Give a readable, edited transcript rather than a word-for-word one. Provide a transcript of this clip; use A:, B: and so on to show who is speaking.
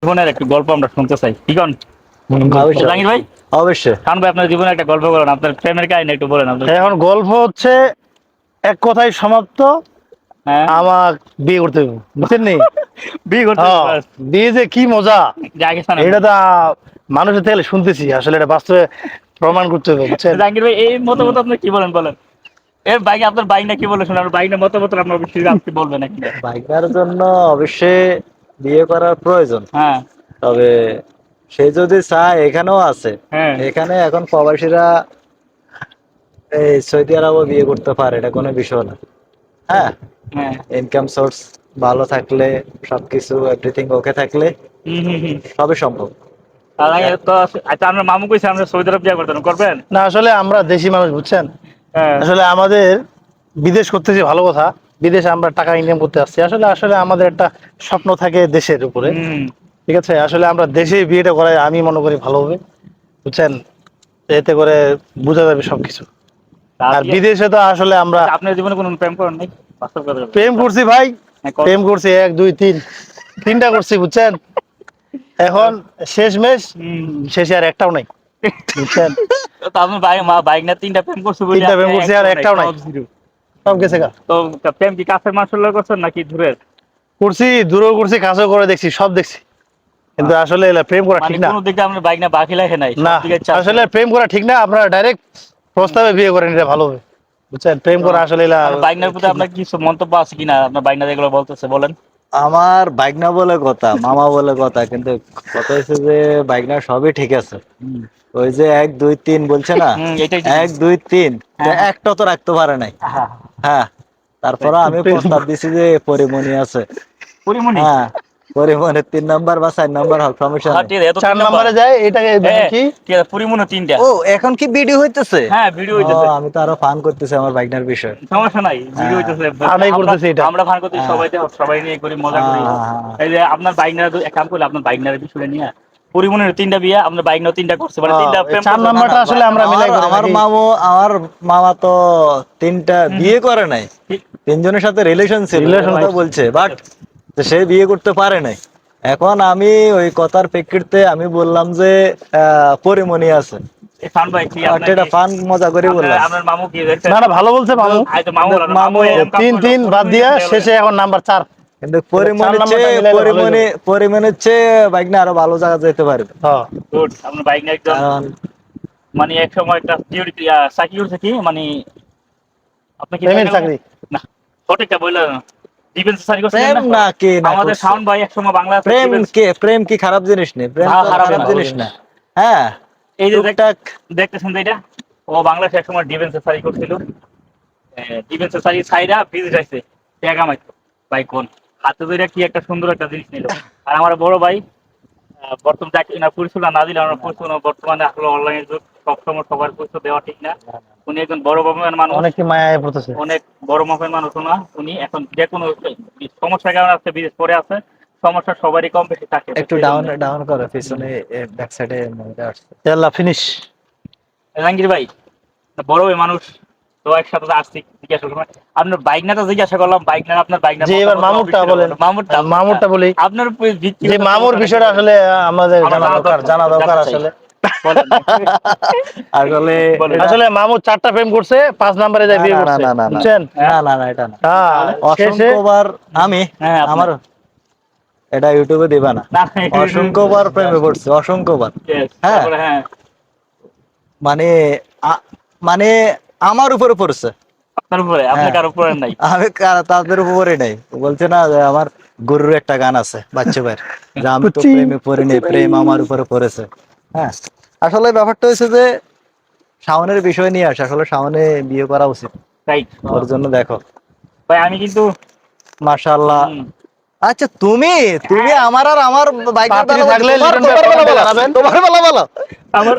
A: জীবনের একটু গল্প আমরা শুনতে চাই, ঠিক আছে?
B: অবশ্যই
A: জাহাঙ্গীর ভাই,
B: অবশ্যই।
A: খান ভাই, আপনার জীবনে একটা গল্প বলেন, আপনার প্রেমের কাহিনী একটু বলেন আপনার।
B: এখন গল্প হচ্ছে এক কথায় সমাপ্ত।
A: হ্যাঁ,
B: আমার বিয়ে করতে হবে, বুঝছেন নি?
A: বিয়ে করতে
B: হ্যাঁ,
A: বাস
B: বিয়ে যে কি মজা
A: আগে শোনেন।
B: এটা তো মানুষের থেকে শুনতেছি, আসলে এটা বাস্তবে প্রমাণ করতে হবে, বুঝছেন?
A: জাহাঙ্গীর ভাই, এই মতামত আপনি কি বলেন বলেন। এর বাইক আপনার বাইক না কি বলে শোনেন, আপনার বাইক না মতামত আপনার অবশ্যই আপনি বলবেন নাকি?
C: বাইকার জন্য অবশ্যই বিয়ে করার প্রয়োজন।
A: হ্যাঁ,
C: তবে সে যদি চায়, এখানেও আছে।
A: হ্যাঁ,
C: এখানে এখন প্রবাসীরা এই সৌদি আরবও বিয়ে করতে পারে, এটা কোনো বিষয় না। হ্যাঁ,
A: হ্যাঁ।
C: ইনকাম সোর্স ভালো থাকলে, সবকিছু এভরিথিং ওকে থাকলে
A: হুম, হুম, হুম।
C: সবই সম্ভব।
A: আর তো আচ্ছা, আপনার মামু কইছে আমরা সৌদি আরব বিয়ে করতেন, করবেন?
B: না, আসলে আমরা দেশি মানুষ, বুঝছেন?
A: হ্যাঁ।
B: আসলে আমাদের বিদেশ করতেছি ভালো কথা, বিদেশে আমরা টাকা ইনকাম করতে আসছি, আসলে আসলে আমাদের একটা স্বপ্ন থাকে দেশের উপরে।
A: হুম।
B: ঠিক আছে, আসলে আমরা দেশে বিয়েটা করাই আমি মনে করি ভালো হবে, বুঝছেন? এতে করে বোঝা যাবে সবকিছু। আর বিদেশে তো আসলে আমরা
A: আচ্ছা, আপনার জীবনে কোনো প্রেম করেন নাই? বাস্তব কথা বলেন।
B: প্রেম করছি ভাই,
A: হ্যাঁ, করেন।
B: প্রেম করছি এক দুই তিন, তিনটা করছি, বুঝছেন? এখন শেষমেশ
A: হুম।
B: শেষে আর একটাও নাই, বুঝছেন?
A: তো আপনার বাইক না তিনটা প্রেম করছে বলে
B: তিনটা
A: আপনি
B: প্রেম করছি আর একটাও নাই,
A: সব zero।
B: সব গেছে গা।
A: তো প্রেম কি কাছের মানুষের লোক করছেন নাকি দূরের?
B: করছি, দূরেও করছি, কাছেও করে দেখছি, সব দেখছি, কিন্তু আসলে এলা প্রেম করা
A: মানে
B: ঠিক না।
A: কোনো দিকে আপনার বাইক না বাকি লাগে নাই, সব
B: না,
A: দিকে চাপ
B: আসলে প্রেম করা ঠিক না, আপনারা ডাইরেক্ট প্রস্তাবে বিয়ে করেন, এটা ভালো হবে, বুঝছেন? প্রেম করা আসলে এলা
A: বাইকনার প্রতি
B: ঠিক না।
A: আপনার কিছু মন্তব্য আছে কিনা, আপনার বাইকনা যেগুলো বলতেছে বলেন।
C: আমার বাইকনা বলে কথা, মামা বলে কথা, কিন্তু কথা হচ্ছে যে বাইকনা সবই ঠিক আছে।
A: হুম।
C: ওই যে 1 2 3 বলছে না,
A: এটাই ঠিক।
C: 1 2 3,
A: হ্যাঁ, হ্যাঁ।
C: একটা তো রাখতে পারে নাই।
A: হ্যাঁ,
C: হ্যাঁ, তারপরে আমি
B: প্রেম
C: প্রস্তাব দিছি যে পরিমণি আছে।
A: পরিমণি।
C: হ্যাঁ, পরিমণি 3 নাম্বার বা 4 নাম্বার হোক, সমস্যা
A: হ্যাঁ,
C: নেই।
A: ঠিক আছে, এত
B: 4
A: তিন নাম্বার।
B: নম্বরে যায়, এটাকে
A: হ্যাঁ,
B: কি
A: ঠিক আছে, পরিমণি তিনটা।
C: ও, এখন কি ভিডিও হইতেছে?
A: হ্যাঁ, ভিডিও
C: ও,
A: হইতেছে।
C: আমি তো আরো ফান করতেছি আমার বাইকনার বিষয়।
A: সমস্যা নাই, ভিডিও
C: হ্যাঁ,
A: হইতেছে।
B: আদায়
A: আমরা
B: করতেছে এটা?
A: আমরা ভান করতে
C: হ্যাঁ,
A: সবাই সবাই নিয়ে করি, মজা করি।
C: হ্যাঁ,
A: এই যে আপনার বাইকনার এক কাম করলে, আপনার বাইকনার বিষয়ে নিয়ে পরিমণির তিনটা বিয়ে, আপনার বাইকনার তিনটা করছে, মানে তিনটা প্রেম
B: 4
A: করছে।
C: না না,
B: নাম্বারটা আসলে আমরা
C: আমার
B: মিলাই করি
C: আমার
B: নাকি?
C: মামু, আমার মামা তো 3টা
A: হুম,
C: বিয়ে করে নাই।
A: ঠিক।
C: 3 জনের সাথে রিলেশন ছিল, এ
B: রিলেশন?
C: কথা বলছে, বাট সে বিয়ে করতে পারে নাই। এখন আমি ওই কথার প্রেক্ষিতে আমি বললাম যে পরিমণি আছে।
A: এই ফান ভাই কি আপনার
C: এটা
A: কি
C: ফান মজা করে
A: আপনার
C: বললাম।
A: আপনার মামু কি দেখছেন?
B: না না, ভালো বলছে মামু।
A: আই তো মামু
C: কিন্তু
A: বলো না, মামু
C: মামু
A: এরকম কাম
B: তিন
A: করলো,
B: তিন বাদ
A: পরিমণি
B: দিয়া
A: তিনটা বলে।
B: শেষে এখন নাম্বার 4।
C: কিন্তু
B: 4 নাম্বারটা মিলাইলে ভালোই হবে।
C: পরিমণির চেয়ে বাইক না আরো ভালো জায়গা যেতে পারবে।
B: হ্যাঁ,
A: গুড, আপনার বাইক না একদম।
C: কারণ
A: মানে এক সময় একটা সিকিউরিটি চাকরি করছে কি, মানে আপনি কি
B: প্রেমের
A: টাকা
B: চাকরি।
A: না, সঠিকটা বললেন। ডিফেন্স সার্ভিস করছিলেন
C: প্রেম
A: না?
C: না কে না
A: আমাদের
C: করছে?
A: শাওন ভাই এক সময় বাংলা ডিফেন্স।
C: প্রেম কি খারাপ জিনিস নেই? প্রেম তো
A: খারাপ
C: খারাপ
A: না,
C: জিনিস না। হ্যাঁ,
A: এই যে
C: টুকটাক।
A: দেখতেছেন তো এটা, ও বাংলাদেশে এক সময় ডিফেন্সের সার্ভিস করছিল। ডিফেন্সের সার্ভিস সাইডা ভিজিট আসছে, টাকা মাইতো ভাই কোন হাতে ধরে কি একটা সুন্দর একটা জিনিস নিল। আর আমার বড় ভাই বর্তমান চাকরি না, পরিচালনা না দিলে আমরা পরিচালনা, বর্তমানে আসলে অনলাইনের যুগ, সবসময় সবার পরিচয় দেওয়া ঠিক না। উনি একজন বড় মাপের মানুষ,
B: অনেক কি মায়ায় পড়তেছে।
A: অনেক বড় মাপের মানুষ না উনি। এখন যে কোনো সমস্যার কারণে আছে, বিদেশ পড়ে আছে। সমস্যা সবারই কম বেশি থাকে,
C: একটু
A: সেই
C: ডাউন
A: জন্য।
C: ডাউন করে পিছনে, ব্যাক সাইডে মহিলা আসছে।
B: আল্লাহ ফিনিশ।
A: জাহাঙ্গীর ভাই বড় ভাই মানুষ, তো একসাথে আসছি, জিজ্ঞাসা করলাম আপনার বাইক নাটা, জিজ্ঞাসা করলাম বাইক না, আপনার বাইক না
B: যে এবার মামুরটা বলেন, মামুরটা বলি।
A: আপনার ভিত্তি
B: যে মামুর বিষয়টা আসলে আমাদের
A: আমার
B: জানা দরকার
A: জানতে চাই।
B: আসলে।
A: বলেন।
C: আসলে
A: বলেন।
C: এটা
B: আসলে মামুর 4টা প্রেম করছে, 5 নাম্বারে
C: না
B: যায় বিয়ে
C: না না
B: করছে,
C: না না না
B: বুঝছেন?
C: না না না, এটা না।
B: হ্যাঁ, শেষে
C: অসংখ্যবার আমি
A: হ্যাঁ, আপনার।
C: আমার এটা ইউটিউবে দিবা না।
A: না,
C: অসংখ্যবার প্রেমে পড়ছে, অসংখ্যবার।
A: yes,
C: হ্যাঁ,
A: তারপরে হ্যাঁ,
C: মানে মানে আমার উপরে পড়ছে।
A: আপনার উপরে, আপনি
C: হ্যাঁ,
A: কার উপরে নাই।
C: আমি তাদের উপরে নাই। বলছে না যে আমার গুরুর একটা গান আছে বাচ্চা ভাইয়ের, যে আমি তো
B: কুচি
C: প্রেমে পড়িনি, প্রেম আমার উপরে পড়েছে। হ্যাঁ, আসলে ব্যাপারটা হচ্ছে যে শাওনের বিষয় নিয়ে আসে, আসলে শাওনে বিয়ে করা উচিত।
A: রাইট
C: ওর জন্য দেখো,
A: ভাই, আমি কিন্তু
C: মাশাআল্লাহ।
A: হুম,
C: আচ্ছা, তুমি তুমি
A: হ্যাঁ,
C: আমার আর আমার বাইকের
B: পাত্রী
C: বেলা বলছো,
B: থাকলে
C: তোমার
B: লিটন ভাই
C: তোমার বেলা
B: কমেন্টে
C: বলো,
B: জানাবেন।
C: তোমার বেলা বলো।
A: আমার